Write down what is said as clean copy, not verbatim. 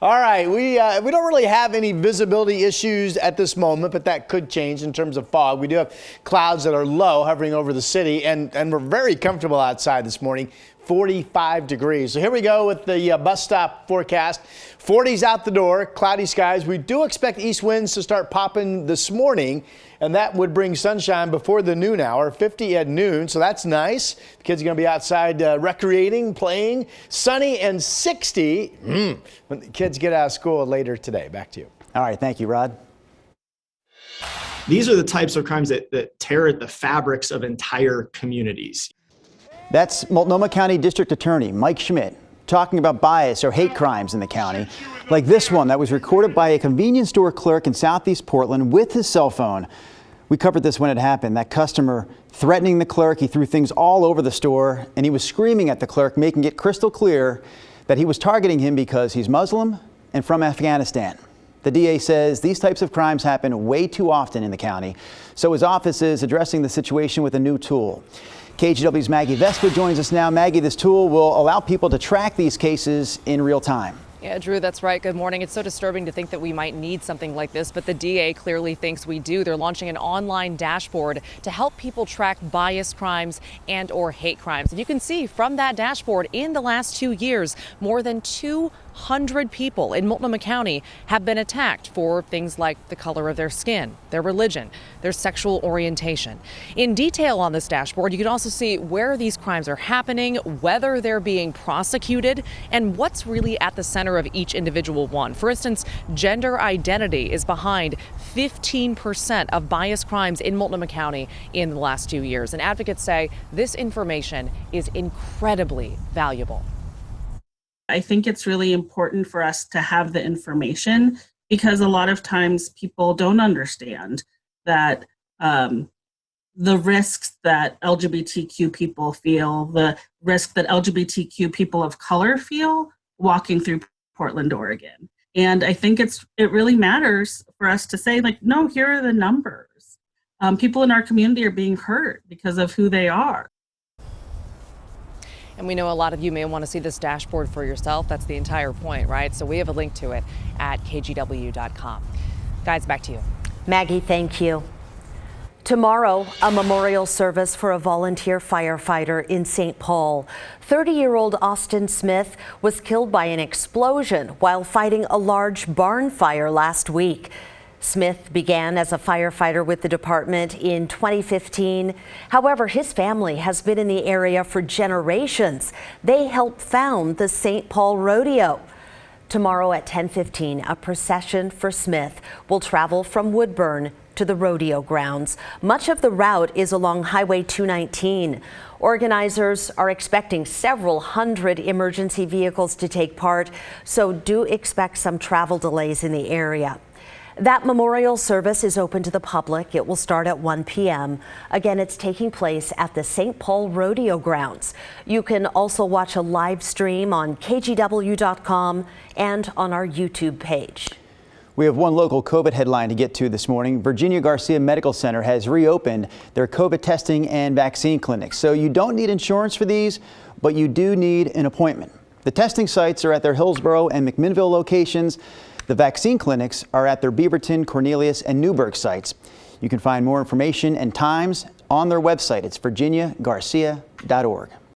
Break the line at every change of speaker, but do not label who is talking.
All right, we don't really have any visibility issues at this moment, but that could change in terms of fog. We do have clouds that are low hovering over the city, and we're very comfortable outside this morning, 45 degrees. So here we go with the bus stop forecast. 40s out the door, cloudy skies. We do expect east winds to start popping this morning, and that would bring sunshine before the noon hour, 50 at noon, so that's nice. The kids are going to be outside recreating, playing. Sunny and 60 when the kids get out of school later today. Back to you.
All right, thank you, Rod.
These are the types of crimes that tear at the fabrics of entire communities.
That's Multnomah County District Attorney Mike Schmidt talking about bias or hate crimes in the county, like this one that was recorded by a convenience store clerk in Southeast Portland with his cell phone. We covered this when it happened. That customer threatening the clerk, he threw things all over the store, and he was screaming at the clerk, making it crystal clear that he was targeting him because he's Muslim and from Afghanistan. The DA says these types of crimes happen way too often in the county, so his office is addressing the situation with a new tool. KGW's Maggie Vespa joins us now. Maggie, this tool will allow people to track these cases in real time.
Yeah, Drew, that's right. Good morning. It's so disturbing to think that we might need something like this, but the DA clearly thinks we do. They're launching an online dashboard to help people track bias crimes and or hate crimes. And you can see from that dashboard in the last 2 years, more than 200 people in Multnomah County have been attacked for things like the color of their skin, their religion, their sexual orientation. In detail on this dashboard, you can also see where these crimes are happening, whether they're being prosecuted, and what's really at the center of each individual one. For instance, gender identity is behind 15% of bias crimes in Multnomah County in the last 2 years. And advocates say this information is incredibly valuable.
I think it's really important for us to have the information because a lot of times people don't understand that the risks that LGBTQ people feel, the risk that LGBTQ people of color feel walking through Portland, Oregon. And I think it really matters for us to say, like, no, here are the numbers. People in our community are being hurt because of who they are.
And we know a lot of you may want to see this dashboard for yourself. That's the entire point, right? So we have a link to it at kgw.com. Guys, back to you.
Maggie, thank you. Tomorrow, a memorial service for a volunteer firefighter in St. Paul. 30-year-old Austin Smith was killed by an explosion while fighting a large barn fire last week. Smith began as a firefighter with the department in 2015. However, his family has been in the area for generations. They helped found the St. Paul Rodeo. Tomorrow at 10:15, a procession for Smith will travel from Woodburn to the rodeo grounds. Much of the route is along Highway 219. Organizers are expecting several hundred emergency vehicles to take part, so do expect some travel delays in the area. That memorial service is open to the public. It will start at 1 p.m. Again, it's taking place at the St. Paul Rodeo grounds. You can also watch a live stream on KGW.com and on our YouTube page.
We have one local COVID headline to get to this morning. Virginia Garcia Medical Center has reopened their COVID testing and vaccine clinics. So you don't need insurance for these, but you do need an appointment. The testing sites are at their Hillsborough and McMinnville locations. The vaccine clinics are at their Beaverton, Cornelius, and Newburgh sites. You can find more information and times on their website. It's virginiagarcia.org.